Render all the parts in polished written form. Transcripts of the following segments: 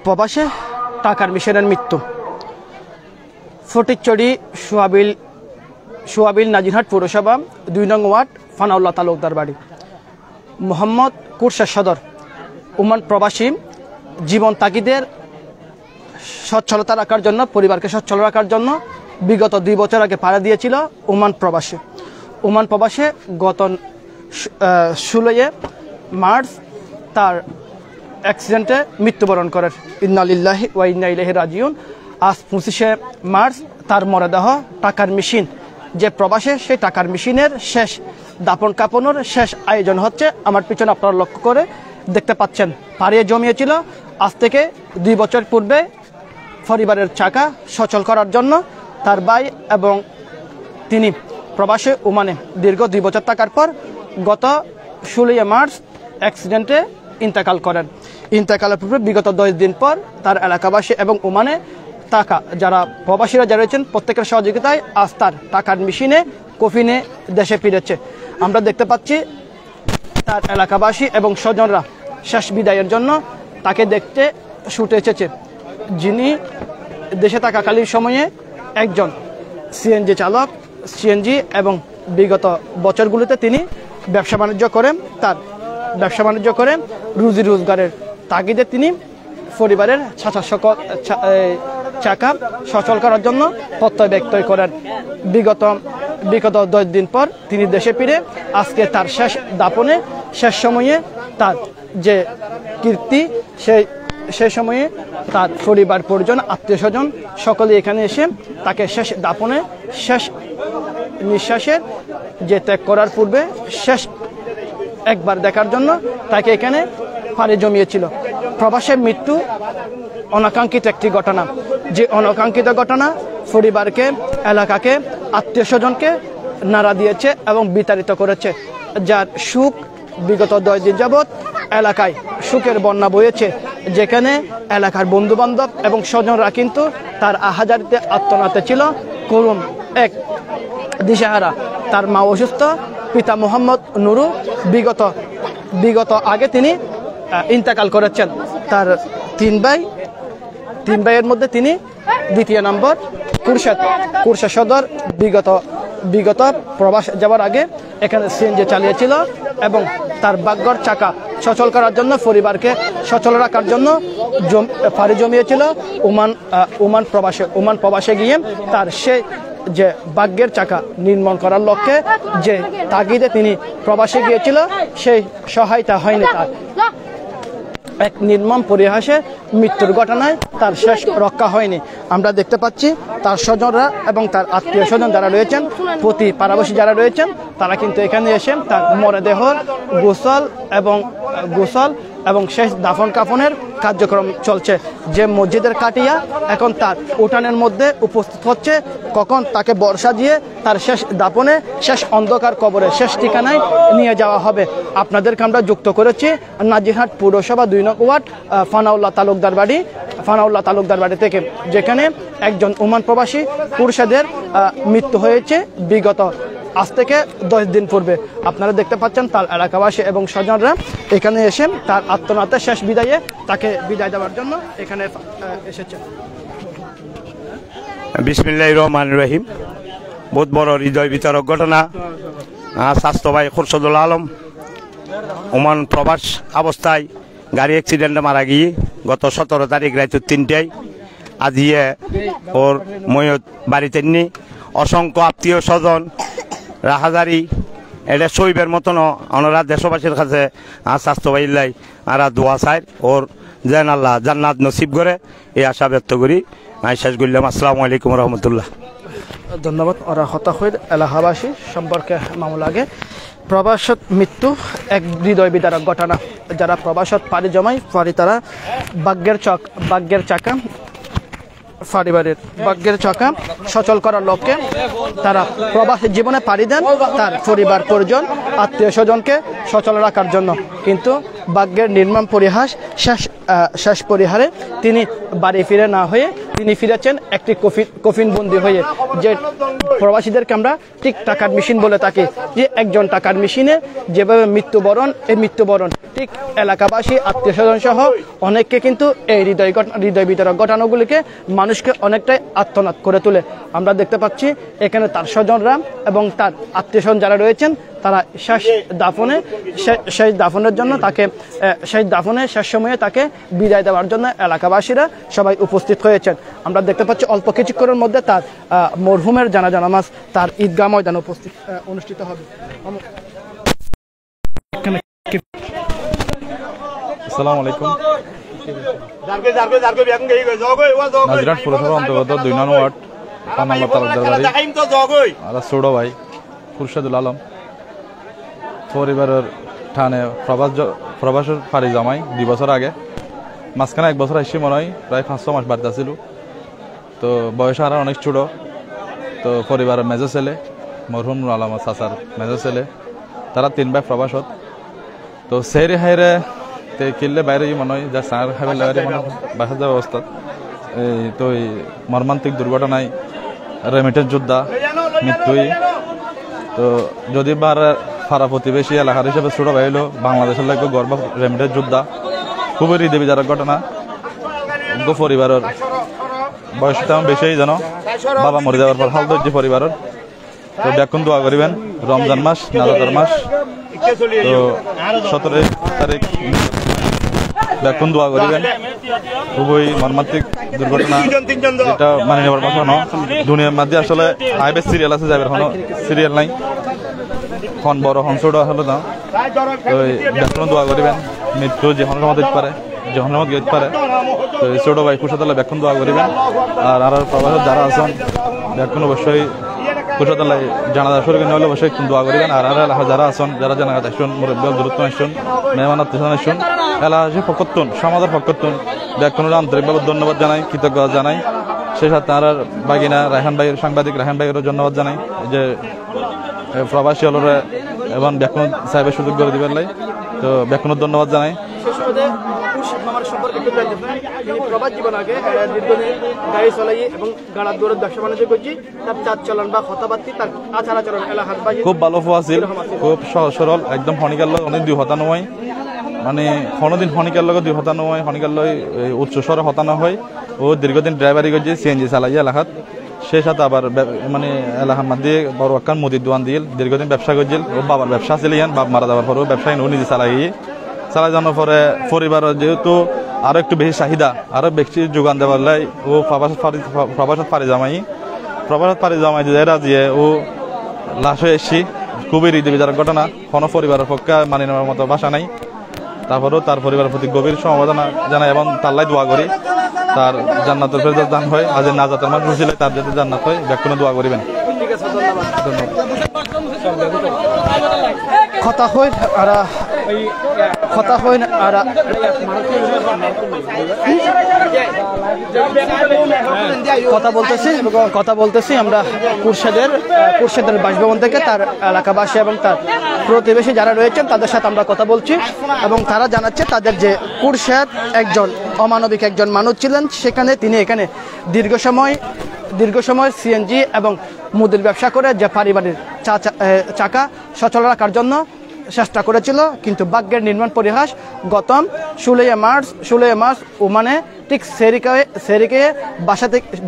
প্রবাসে টাকার মিশনের মৃত্যু। ফটিকছড়ি সোয়াবিল নাজিরহাট পৌরসভা ২ নং ওয়ার্ড ফানাউল্লাহ তালুকদার বাড়ি। মোহাম্মদ কুরশেদ সদর ওমান প্রবাসী জীবন তাগিদের সচ্ছলতা রাখার জন্য, পরিবারকে সচ্ছল রাখার জন্য বিগত 2 বছর আগে পাড়া দিয়েছিল ওমান প্রবাসে। ওমান প্রবাসে গত 16 মার্চ তার অ্যাক্সিডেন্টে মৃত্যুবরণ করেন। ইন্না লিল্লাহি ওয়া ইন্না ইলাইহি রাজিউন। আজ 25 মার্চ তার মরদেহ টাকার মেশিন যে প্রবাসে, সেই টাকার মেশিনের শেষ দাপন কাপনের শেষ আয়োজন হচ্ছে। আমার পিছনে আপনারা লক্ষ্য করে দেখতে পাচ্ছেন, পাড়িয়ে জমিয়েছিল আজ থেকে 2 বছর পূর্বে পরিবারের চাকা সচল করার জন্য। তার ভাই এবং তিনি প্রবাসে ওমানে দীর্ঘ 2 বছর থাকার পর গত 16 মার্চ অ্যাক্সিডেন্টে ইন্তেকাল করেন। ইন্তেকালের পূর্বে বিগত 10 দিন পর তার এলাকাবাসী এবং ওমানে টাকা যারা প্রবাসীরা যারা রয়েছেন প্রত্যেকের সহযোগিতায় আজ তার টাকার মেশিনে কফিনে দেশে ফিরেছে। আমরা দেখতে পাচ্ছি তার এলাকাবাসী এবং স্বজনরা শেষ বিদায়ের জন্য তাকে দেখতে ছুটে এসেছে। যিনি দেশে থাকাকালীন সময়ে একজন সিএনজি চালক, সিএনজি, এবং বিগত বছরগুলিতে তিনি ব্যবসা বাণিজ্য করেন। তার ব্যবসা বাণিজ্য করে রুজি রোজগারের তাগিদে তিনি পরিবারের চাকা সচল করার জন্য প্রত্যয় ব্যক্ত করেন। বিগত 10 দিন পর তিনি দেশে ফিরে আজকে তার শেষ দাপনে, শেষ সময়ে তার যে কীর্তি, সেই সময়ে তার পরিবার পরিজন, আত্মীয় স্বজন সকলে এখানে এসে তাকে শেষ দাপনে, শেষ নিঃশ্বাসের যে ত্যাগ করার পূর্বে শেষ একবার দেখার জন্য তাকে এখানে পাড়ি জমিয়েছিল। প্রবাসের মৃত্যু অনাকাঙ্ক্ষিত একটি ঘটনা, যে অনাকাঙ্ক্ষিত ঘটনা পরিবারকে, এলাকাকে, আত্মীয় স্বজনকে নাড়া দিয়েছে এবং বিতাড়িত করেছে। যার সুখ বিগত 10 দিন যাবৎ এলাকায় সুখের বন্যা বয়েছে, যেখানে এলাকার বন্ধুবান্ধব এবং স্বজনরা কিন্তু তার আহাজারিতে আত্মনাতে ছিল, করুণ এক দিশেহারা। তার মা অসুস্থ, পিতা মোহাম্মদ নুরু বিগত আগে তিনি ইন্তেকাল করেছেন। তার 3 ভাইয়ের মধ্যে তিনি দ্বিতীয় নম্বর। কুরশেদ সদর বিগত প্রবাস যাওয়ার আগে এখানে সিএনজি চালিয়েছিল এবং তার ভাগ্যর চাকা সচল করার জন্য, পরিবারকে সচল রাখার জন্য পাড়ি জমিয়েছিল ওমান প্রবাসে গিয়ে তার সে যে ভাগ্যের চাকা নির্মাণ করার লক্ষ্যে যে তাগিদে তিনি প্রবাসে গিয়েছিল, সেই সহায়তা হয়নি। তার এক নির্মম পরিহাসে মৃত্যুর ঘটনায় তার শেষ রক্ষা হয়নি। আমরা দেখতে পাচ্ছি তার স্বজনরা এবং তার আত্মীয় স্বজন যারা রয়েছেন, প্রতি পাড়াবাসী যারা রয়েছেন, তারা কিন্তু এখানে এসে তার মরদেহ গোসল এবং শেষ দাফন কাফনের কার্যক্রম চলছে। যে মসজিদের কাটিয়া এখন তার উঠানের মধ্যে উপস্থিত হচ্ছে, কখন তাকে বর্ষা দিয়ে তার শেষ দাপনে, শেষ অন্ধকার কবরে, শেষ ঠিকানায় নিয়ে যাওয়া হবে। আপনাদেরকে আমরা যুক্ত করেছি নাজিরহাট পৌরসভা 2 নং ওয়ার্ড ফানাউল্লাহ তালুকদার বাড়ি থেকে, যেখানে একজন ওমান প্রবাসী কুরশেদের মৃত্যু হয়েছে বিগত আজ থেকে 10 দিন পূর্বে। আপনারা দেখতে পাচ্ছেন তার এলাকাবাসী এবং স্বজনরা এখানে এসে তার আত্মনাথের শেষ বিদায়ে তাকে বিদায় দেওয়ার জন্য এখানে এসেছে। বিসমিল্লাহির রহমানির রহিম। বহুত বড় হৃদয় বিতরক ঘটনা। স্বাস্থ্য ভাই খুরশেদুল আলম ওমান প্রবাস অবস্থায় গাড়ি অ্যাক্সিডেন্টে মারা গিয়ে গত 17 তারিখ রাত 3টায় আজিয়ে ওর ময়ত বাড়িতে নি। অসংখ্য আত্মীয় স্বজন রাহাজারি এটা শৈবের মতন ওনারা দেশবাসীর কাছে স্বাস্থ্য ভাইলাই আরা দোয়া চাই ওর যেন আল্লাহ জান্নাত নসিব করে এই আশা ব্যক্ত করি। আমি শেষ করলাম। আসসালামু আলাইকুম রহমতুল্লাহ। ধন্যবাদ। ওরা হতাশীর এলাকাবাসী সম্পর্কে মামলা আগে প্রবাসত মৃত্যু এক হৃদয় বিদারক ঘটনা। যারা প্রবাসত পাড়ি জমায় তারা ভাগ্যের চাকা পরিবারের ভাগ্যের চাকা সচল করার লক্ষ্যে তারা প্রবাসী জীবনে পাড়ি দেন তার পরিবার পরিজন আত্মীয় স্বজনকে সচল রাখার জন্য। কিন্তু ভাগ্যের নির্মম পরিহাস শেষ পরিহারে তিনি বাড়ি ফিরে না হয়ে তিনি ফিরেছেন একটি কফিনবন্দি হয়ে। যে প্রবাসীদেরকে আমরা ঠিক টাকার মেশিন বলে থাকি, যে একজন টাকার মেশিনে যেভাবে মৃত্যুবরণ, এই মৃত্যুবরণ ঠিক এলাকাবাসী, আত্মীয় স্বজন সহ অনেককে কিন্তু এই হৃদয় বিতরক ঘটনাগুলিকে মানুষকে অনেকটাই আত্মনাদ করে তোলে। আমরা দেখতে পাচ্ছি এখানে তার স্বজনরা এবং তার আত্মীয় স্বজন যারা রয়েছেন তারা শেষ দাফনের জন্য তাকে শেষ সময়ে তাকে বিদায় দেওয়ার জন্য এলাকাবাসীরা সবাই উপস্থিত হয়েছেন। আমরা দেখতে পাচ্ছি অল্প কিছুক্ষণের মধ্যে তার মরহুমের জানাজা নামাজ তার ঈদগাহ ময়দানে অনুষ্ঠিত হবে। আসসালামু আলাইকুম। নাজিরহাট পৌরসভার অন্তর্গত ২ নং ওয়ার্ড পানাল্লা তালুকদার বাড়ি আর ছোট ভাই খুরশেদুল আলম পরিবারের ঠানে প্রবাসের ফারি জামাই 2 বছর আগে, মাঝখানে 1 বছর আসছি মনে হয়, প্রায় 5-6 মাস বাড়িতে ছিল। তো বয়স আর অনেক ছোট। তো পরিবারের মেজো ছেলে মরহুম আলম চাচার মেজো ছেলে, তারা 3 ভাই প্রবাসত। তো সেরি হাইরে তে কিনলে বাইরে মনে হয় যা সার খাবার লাগারে মনে বাসা যাওয়ার অবস্থা। এই তো এই মর্মান্তিক দুর্ঘটনায় রেমিটেন্স যোদ্ধা মৃত্যুই। তো যদি বার ফারা প্রতিবেশী এলাকার হিসেবে ছোট ভাই হলো বাংলাদেশের লাগে গর্ব রেমিটেন্স যোদ্ধা, খুবই হৃদয় বিদারক ঘটনা। পরিবারের বয়স তেমন বেশি যেন বাবা মরে যাওয়ার পর হাল ধৈর্য পরিবারের। তো ব্যাকুণ দোয়া করিবেন, রমজান মাস, নাজাতের মাস। তো 17 তারিখ ব্যাকুণ দোয়া করিবেন। খুবই মর্মান্তিক দুর্ঘটনা, যেটা মানে নেবার কথা ন। দুনিয়ার মধ্যে আসলে হাইবে সিরিয়াল আছে, যাবে কোনো সিরিয়াল নাই, খন বড় হন ছোট হলো না। তো ব্যাকুণ দোয়া করিবেন, মৃত্যু যেখন সময় দিতে পারে, যখন সময় গেতে পারে। তো ছোট ভাই কুশাতলা ব্যাকুণ দোয়া করিবেন। আর প্রবাসের যারা আছেন ব্যাকুণ অবশ্যই কুশাতলায় জানাজা শুরু করে হলে অবশ্যই দোয়া করিবেন। আর এলাকা যারা আছেন, যারা জানাগাত আসুন, মুরব্বী দূরত্ব আসুন, মেহমান আত্মীয় আসুন, এলাকা পক্ষতুন সমাজের পক্ষতুন ব্যাকুণের আন্তরিকভাবে ধন্যবাদ জানাই, কৃতজ্ঞতা জানাই। সেই সাথে তার বাগিনা রায়হান ভাই, সাংবাদিক রায়হান ভাইয়েরও ধন্যবাদ জানাই, যে প্রবাসী হলরে এবং ব্যাকুণ সাহেবের সুযোগ করে দিবেন লাই। তো ব্যাকুণের ধন্যবাদ জানাই। প্রবাস জীবন আগে দীর্ঘদিন গাড়ি চলাই এবং গাড়ার দৌড়ের ব্যবসা বাণিজ্য করছি। তার চাল চলন বা কথাবার্তি, তার আচার আচরণ এলাকার খুব ভালো আছিল, খুব সহজ সরল, একদম হনিকার লোক, অনেক 2 হতা নয়, মানে কোনোদিন হনিকার লোক 2 হতা নয়, হনিকার লয় উচ্চ স্বরে হতানো হয়। ও দীর্ঘদিন ড্রাইভারি করছে, সিএনজি চালাই এলাকাত। সেই সাথে আবার মানে এলাকার মধ্যে বড় একটা মুদির দোকান দিল, দীর্ঘদিন ব্যবসা করছিল। ও বাবার ব্যবসা ছিল, বাপ মারা যাওয়ার পরেও ব্যবসায়ী ও নিজে চালাই যাওয়ার পরে পরিবারের যেহেতু আরো একটু বেশি চাহিদা, আরো বেশি যোগান দেওয়ার লাই ও প্রবাসত পারি জামাই যে রাজিয়ে ও লাশ হয়ে এসছি। খুবই হৃদয় বিদারক ঘটনা, কোনো পরিবারের পক্ষে মানি নেওয়ার মতো ভাষা নাই। তারপরেও তার পরিবারের প্রতি গভীর সমবেদনা জানাই এবং তাল্লাই দোয়া করি তার জান্নাতের ফেরদৌস দান হয়। আজ নাজাতের মানুষ ছিল, তার যাতে জান্নাত হয়, ব্যাকুণে দোয়া করিবেন। কথা হয় আর কথা বলতেছি আমরা কুরশেদের বাসভবন থেকে। তার এলাকাবাসী এবং তার প্রতিবেশী যারা রয়েছেন তাদের সাথে আমরা কথা বলছি এবং তারা জানাচ্ছে তাদের যে কুরশেদ একজন অমানবিক একজন মানুষ ছিলেন। তিনি এখানে দীর্ঘ সময় সিএনজি এবং মুদির ব্যবসা করে যে পারিবারিক চাকা সচল রাখার জন্য চেষ্টা করেছিল, কিন্তু ভাগ্যের নির্মাণ পরিহাস গত 16 মার্চ ওমানে ঠিক সেরিকে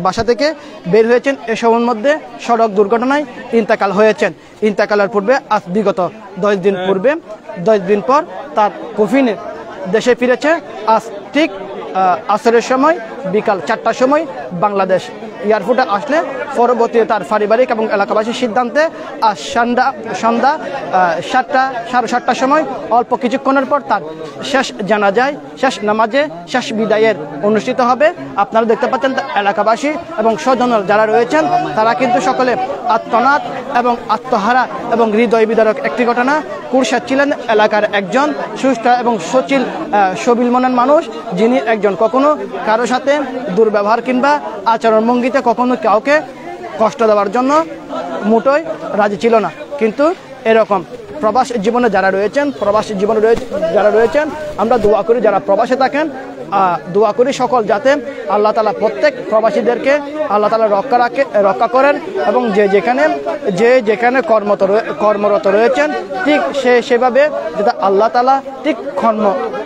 বাসা থেকে বের হয়েছেন। এসবের মধ্যে সড়ক দুর্ঘটনায় ইন্তেকাল হয়েছেন। ইন্তেকালের পূর্বে আজ বিগত 10 দিন পর তার কফিনে দেশে ফিরেছে। আজ ঠিক আসরের সময় বিকাল 4টার সময় বাংলাদেশ এয়ারপোর্টে আসলে পরবর্তীতে তার পারিবারিক এবং এলাকাবাসীর সিদ্ধান্তে আজ সন্ধ্যা 7টার সময় অল্প কিছুক্ষণের পর তার শেষ জানাজায়, শেষ নামাজে, শেষ বিদায়ের অনুষ্ঠিত হবে। আপনারা দেখতে পাচ্ছেন এলাকাবাসী এবং স্বজন যারা রয়েছেন তারা কিন্তু সকলে আত্মনাদ এবং আত্মহারা এবং হৃদয় বিদারক একটি ঘটনা। কুরশেদ ছিলেন এলাকার একজন সুস্থ এবং সবিল মনের মানুষ, যিনি একজন কখনো কারো সাথে দুর্ব্যবহার কিংবা আচরণ ভঙ্গিতে কখনো কাউকে কষ্ট দেওয়ার জন্য মোটেই রাজি ছিল না। কিন্তু এরকম প্রবাস জীবনে যারা রয়েছেন আমরা দোয়া করি যারা প্রবাসে থাকেন দোয়া করি সকল যাতে আল্লাহ তাআলা প্রত্যেক প্রবাসীদেরকে আল্লাহ তাআলা রক্ষা করেন এবং যে যেখানে কর্মরত রয়েছেন ঠিক সেভাবে যাতে আল্লাহ তাআলা ঠিক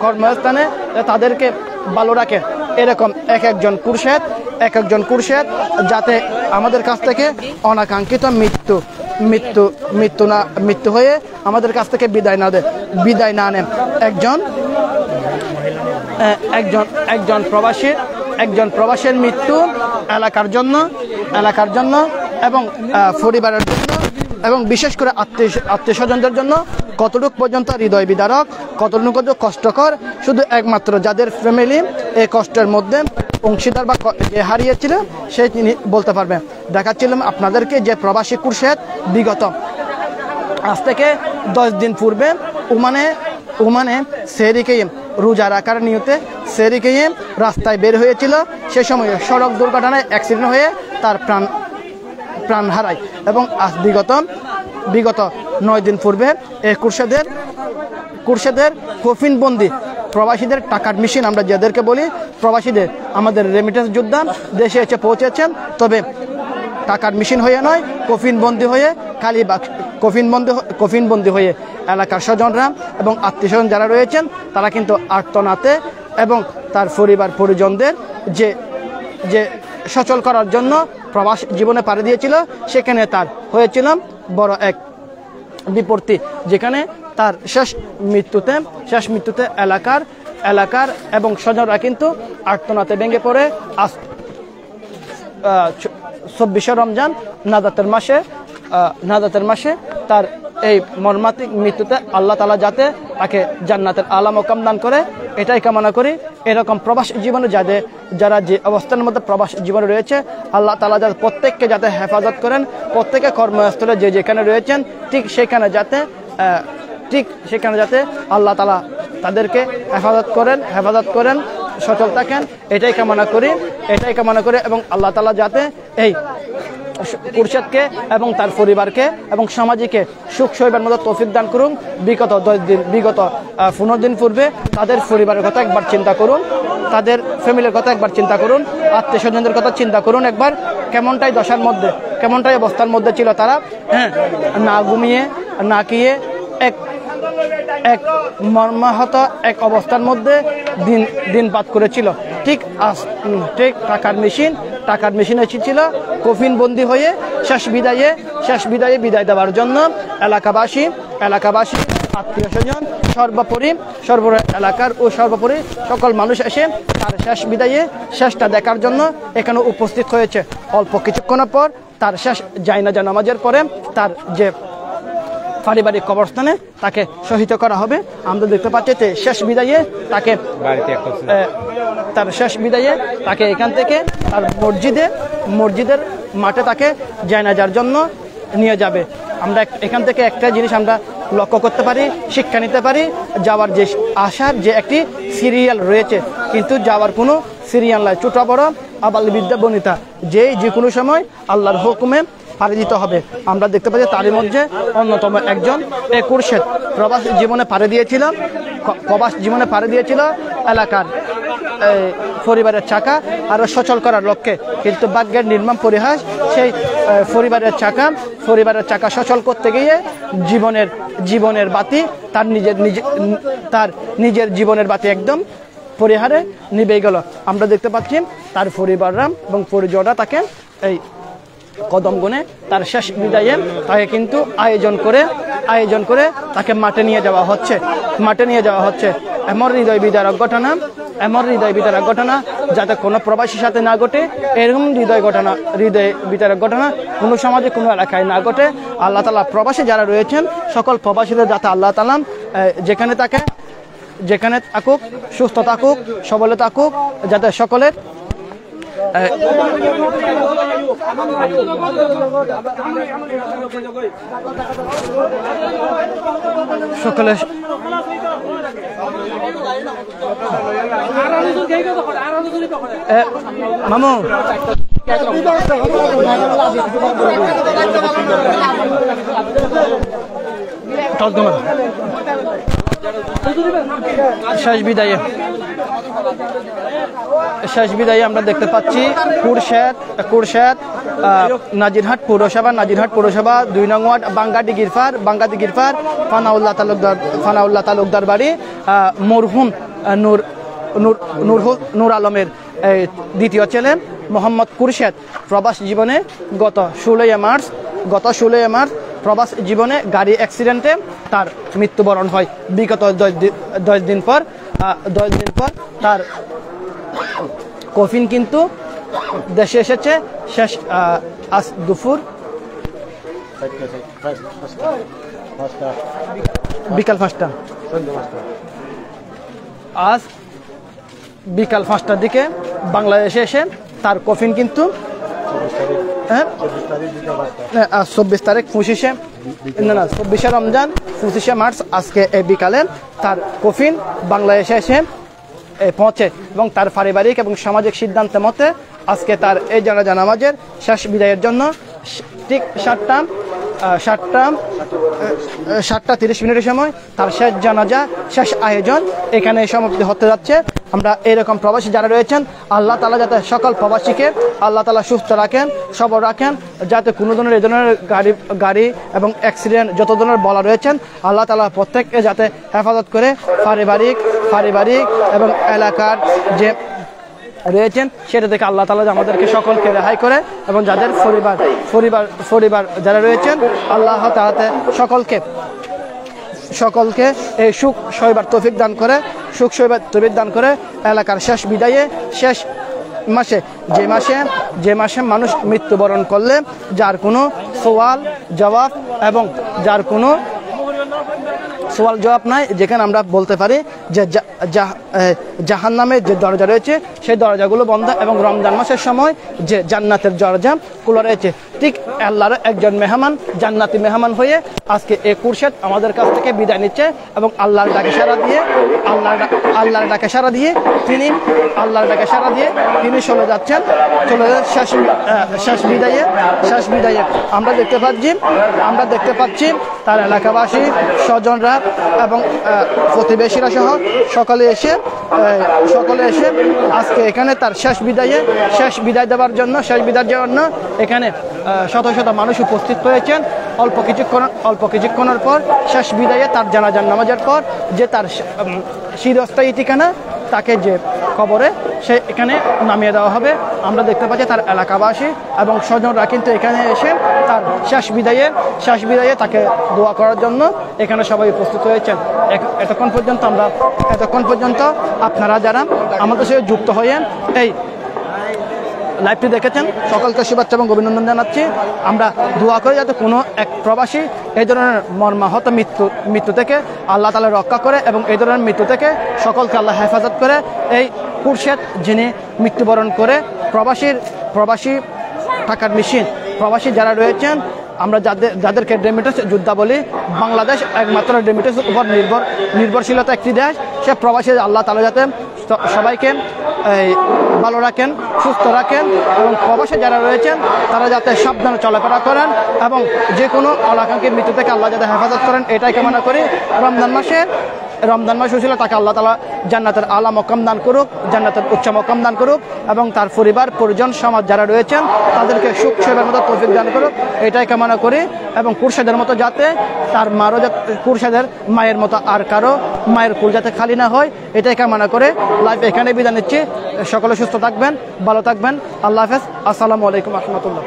কর্মস্থানে তাদেরকে ভালো রাখে। এরকম এক একজন কুরশেদ যাতে আমাদের কাছ থেকে অনাকাঙ্ক্ষিত মৃত্যু হয়ে আমাদের কাছ থেকে বিদায় না নেন। একজন প্রবাসীর মৃত্যু এলাকার জন্য এবং পরিবারের জন্য এবং বিশেষ করে আত্মীয় স্বজনদের জন্য কতটুকু পর্যন্ত হৃদয় বিদারক, কতটুকু কষ্টকর শুধু একমাত্র যাদের ফ্যামিলি এই কষ্টের মধ্যে অংশীদার বা যে হারিয়েছিল সে তিনি বলতে পারবেন। দেখাচ্ছিলাম আপনাদেরকে যে প্রবাসী কুরশেদ বিগত আজ থেকে 10 দিন পূর্বে ওমানে সেরিকেইম রোজা রাখার নিয়তে সেরিকেইম রাস্তায় বের হয়েছিল। সে সময় সড়ক দুর্ঘটনায় অ্যাক্সিডেন্ট হয়ে তার প্রাণ হারায় এবং আজ বিগত 9 দিন পূর্বে এই কুরশেদের কফিনবন্দি প্রবাসীদের টাকার মেশিন, আমরা যাদেরকে বলি প্রবাসীদের, আমাদের রেমিটেন্স যোদ্ধা দেশে এসে পৌঁছেছেন, তবে টাকার মেশিন হয়ে নয়, কফিনবন্দি হয়ে কফিনবন্দি হয়ে এলাকার স্বজনরা এবং আত্মীয় স্বজন যারা রয়েছেন তারা কিন্তু আর্তনাতে এবং তার পরিজনদের যে সচল করার জন্য প্রবাস জীবনে পাড়ি দিয়েছিল, সেখানে তার হয়েছিল বড় এক বিপত্তি, যেখানে তার শেষ মৃত্যুতে এলাকার এবং স্বজনরা কিন্তু আর্তনাতে ভেঙে পড়ে। আজ 24 রমজান নাজাতের মাসে তার এই মর্মান্তিক মৃত্যুতে আল্লাহ তাআলা যাতে তাকে জান্নাতের আলা মাকাম দান করে এটাই কামনা করি। এরকম প্রবাস জীবনে যারা যে অবস্থানের মধ্যে প্রবাস জীবনে রয়েছে আল্লাহ তাআলা যাতে প্রত্যেককে যাতে হেফাজত করেন, প্রত্যেকে কর্মস্থলে যেখানে রয়েছেন ঠিক সেখানে যাতে আল্লাহ তাআলা তাদেরকে হেফাজত করেন, সচল থাকেন, এটাই কামনা করি এবং আল্লাহ তাআলা যাতে এই কুরশেদকে এবং তার পরিবারকে এবং সমাজকে সুখ সইবার মতো তৌফিক দান করুন। বিগত 15 দিন পূর্বে তাদের পরিবারের কথা একবার চিন্তা করুন, তাদের ফ্যামিলির কথা একবার চিন্তা করুন, আত্মীয় স্বজনদের কথা চিন্তা করুন একবার, কেমনটাই দশার মধ্যে, কেমনটাই অবস্থার মধ্যে ছিল তারা। না ঘুমিয়ে না খেয়ে এক মর্মাহত এক অবস্থার মধ্যে দিনপাত করেছিল। ঠিক টাকার মেশিন এসেছিল কফিনবন্দি হয়ে শেষ বিদায়ে বিদায় দেওয়ার জন্য এলাকাবাসী আত্মীয় স্বজন সর্বোপরি এলাকার ও সর্বোপরি সকল মানুষ এসে তার শেষটা দেখার জন্য এখানে উপস্থিত হয়েছে। অল্প কিছুক্ষণ পর তার শেষ জানাজা নামাজের পরে তার যে পারিবারিক কবরস্থানে তাকে শহীদ করা হবে। আমরা দেখতে পাচ্ছি যে তার শেষ বিদায়ে তাকে এখান থেকে তার মসজিদের মাঠে তাকে জানাজার জন্য নিয়ে যাবে। আমরা এখান থেকে একটা জিনিস আমরা লক্ষ্য করতে পারি, শিক্ষা নিতে পারি, যাওয়ার যে আসার যে একটি সিরিয়াল রয়েছে, কিন্তু যাওয়ার কোনো সিরিয়াল নয়। ছোট বড় আবাল বিদ্যা বনিতা যে কোনো সময় আল্লাহর হুকুমে পাড়ি দিতে হবে। আমরা দেখতে পাচ্ছি তারই মধ্যে অন্যতম একজন কুরশেদ প্রবাস জীবনে পাড়ি দিয়েছিল এলাকার পরিবারের চাকা আরো সচল করার লক্ষ্যে, কিন্তু ভাগ্যের নির্মম পরিহাস, সেই পরিবারের চাকা সচল করতে গিয়ে জীবনের বাতি তার নিজের জীবনের বাতি একদম পরিহারে নিভে গেল। আমরা দেখতে পাচ্ছি তার পরিবাররা এবং পরিজনরা তাকে এই কদম গুনে তার শেষ বিদায়ে তাকে কিন্তু আয়োজন করে তাকে মাঠে নিয়ে যাওয়া হচ্ছে। এমন হৃদয় বিদারক ঘটনা যাতে কোনো প্রবাসীর সাথে না ঘটে, এরকম হৃদয় বিদারক ঘটনা কোনো সমাজে কোনো এলাকায় না ঘটে। আল্লাহ তাআলা প্রবাসী যারা রয়েছেন সকল প্রবাসীদের যাতে আল্লাহ তাআলা যেখানে থাকুক সুস্থ থাকুক, সবলে থাকুক, যাতে সকলের মামু টক শেষ বিদায়ে আমরা দেখতে পাচ্ছি কুরশেদ নাজিরহাট পৌরসভা 2 নং ওয়ার্ড বাঙ্গাদি গিরফার ফানাউল্লাহ তালুকদার বাড়ি মরহুম নূর আলমের দ্বিতীয় ছেলে মোহাম্মদ কুরশেদ প্রবাস জীবনে গত 16 মার্চ প্রবাস জীবনে গাড়ি অ্যাক্সিডেন্টে তার মৃত্যুবরণ হয়। বিগত 10 দিন পর তার কফিন কিন্তু দেশে এসেছে শেষ আজ দুপুর বিকাল 5টা আজ বিকাল 5টার দিকে বাংলাদেশে এসে তার কফিন কিন্তু 24 তারিখ 24শে রমজান 25শে মার্চ আজকে এই বিকালে তার কফিন বাংলাদেশে এসে পৌঁছে এবং তার পারিবারিক এবং সামাজিক সিদ্ধান্ত মতে আজকে তার এই জানাজা নামাজের শেষ বিদায়ের জন্য ঠিক 7:30 সময় তার শেষ জানাজা শেষ আয়োজন এখানে সমাপ্তি হতে যাচ্ছে। আমরা এরকম প্রবাসী যারা রয়েছেন আল্লাহ তাআলা যাতে সকল প্রবাসীকে আল্লাহ তাআলা সুস্থ রাখেন, সবল রাখেন, যাতে কোনো ধরনের এই ধরনের গাড়ি এবং অ্যাক্সিডেন্ট যত ধরনের বলা রয়েছেন আল্লাহ তাআলা প্রত্যেককে যাতে হেফাজত করে পারিবারিক এবং এলাকার যে রয়েছেন সেটা থেকে আল্লাহ তাআলা আমাদেরকে সকলকে রেহাই করে এবং যাদের পরিবার যারা রয়েছেন আল্লাহ তাআলা সকলকে এই সুখ সইবার তৌফিক দান করে এলাকার শেষ বিদায়ে শেষ মাসে যে মাসে মানুষ মৃত্যুবরণ করলে যার কোনো সওয়াল জবাব এবং যার কোনো সওয়াল জবাব নাই, যেখানে আমরা বলতে পারি যে জাহান্নামের যে দরজা রয়েছে সেই দরজাগুলো বন্ধ এবং রমজান মাসের সময় যে জান্নাতের দরজা খোলা রয়েছে। ঠিক আল্লাহর একজন মেহমান জান্নাতি মেহমান হয়ে আজকে এই কুরশেদ আমাদের কাছ থেকে বিদায় নিচ্ছে এবং আল্লাহর ডাকে সাড়া দিয়ে তিনি চলে যাচ্ছেন শেষ বিদায়ে আমরা দেখতে পাচ্ছি তার এলাকাবাসী স্বজনরা এবং প্রতিবেশীরা সহ সকলে এসে আজকে এখানে তার শেষ বিদায় দেওয়ার জন্য এখানে শত শত মানুষ উপস্থিত হয়েছেন। অল্প কিছুক্ষণের পর শেষ বিদায়ে তার জানাজার নামাজের পর যে তার চিরস্থায়ী ঠিকানা তাকে যে কবরে সে এখানে নামিয়ে দেওয়া হবে। আমরা দেখতে পাচ্ছি তার এলাকাবাসী এবং স্বজনরা কিন্তু এখানে এসে তার শেষ বিদায়ে তাকে দোয়া করার জন্য এখানে সবাই উপস্থিত হয়েছেন। এতক্ষণ পর্যন্ত আপনারা যারা আমাদের সাথে যুক্ত হয়েন এই লাইভটি দেখেছেন সকলকে শুভেচ্ছা এবং অভিনন্দন জানাচ্ছি। আমরা দোয়া করি যাতে কোনো এক প্রবাসী এই ধরনের মর্মাহত মৃত্যু থেকে আল্লাহ তাআলা রক্ষা করে এবং এই ধরনের মৃত্যু থেকে সকলকে আল্লাহ হেফাজত করে। এই কুরশেদ যিনি মৃত্যুবরণ করে প্রবাসী টাকার মেশিন প্রবাসী যারা রয়েছেন আমরা যাদেরকে রেমিটেন্স যোদ্ধা বলি, বাংলাদেশ একমাত্র রেমিটেন্সের উপর নির্ভরশীলতা একটি দেশ। সে প্রবাসী আল্লাহ তাআলা যাতে সবাইকে ভালো রাখেন, সুস্থ রাখেন এবং প্রবাসে যারা রয়েছেন তারা যাতে সাবধানে চলাফেরা করেন এবং যে কোনো অনাকাঙ্ক্ষিত মৃত্যু থেকে আল্লাহ যাতে হেফাজত করেন এটাই কামনা করি। রমজান মাস ছিল তাকে আল্লাহ তাআলা জান্নাতের আলা মকাম দান করুক, জান্নাতের উচ্চ মকাম দান করুক এবং তার পরিবার পরিজন সমাজ যারা রয়েছেন তাদেরকে সুখ সেবার মতো তৌফিক দান করুক এটাই কামনা করি। এবং কুরশেদের মতো যাতে তার মারও কুরশেদের মায়ের মতো আর কারো মায়ের কুল যাতে খালি না হয় এটাই কামনা করে লাইভ এখানে বিদায় নিচ্ছি। সকলে সুস্থ থাকবেন, ভালো থাকবেন। আল্লাহ হাফেজ। আসসালামু আলাইকুম ওয়া রাহমাতুল্লাহ।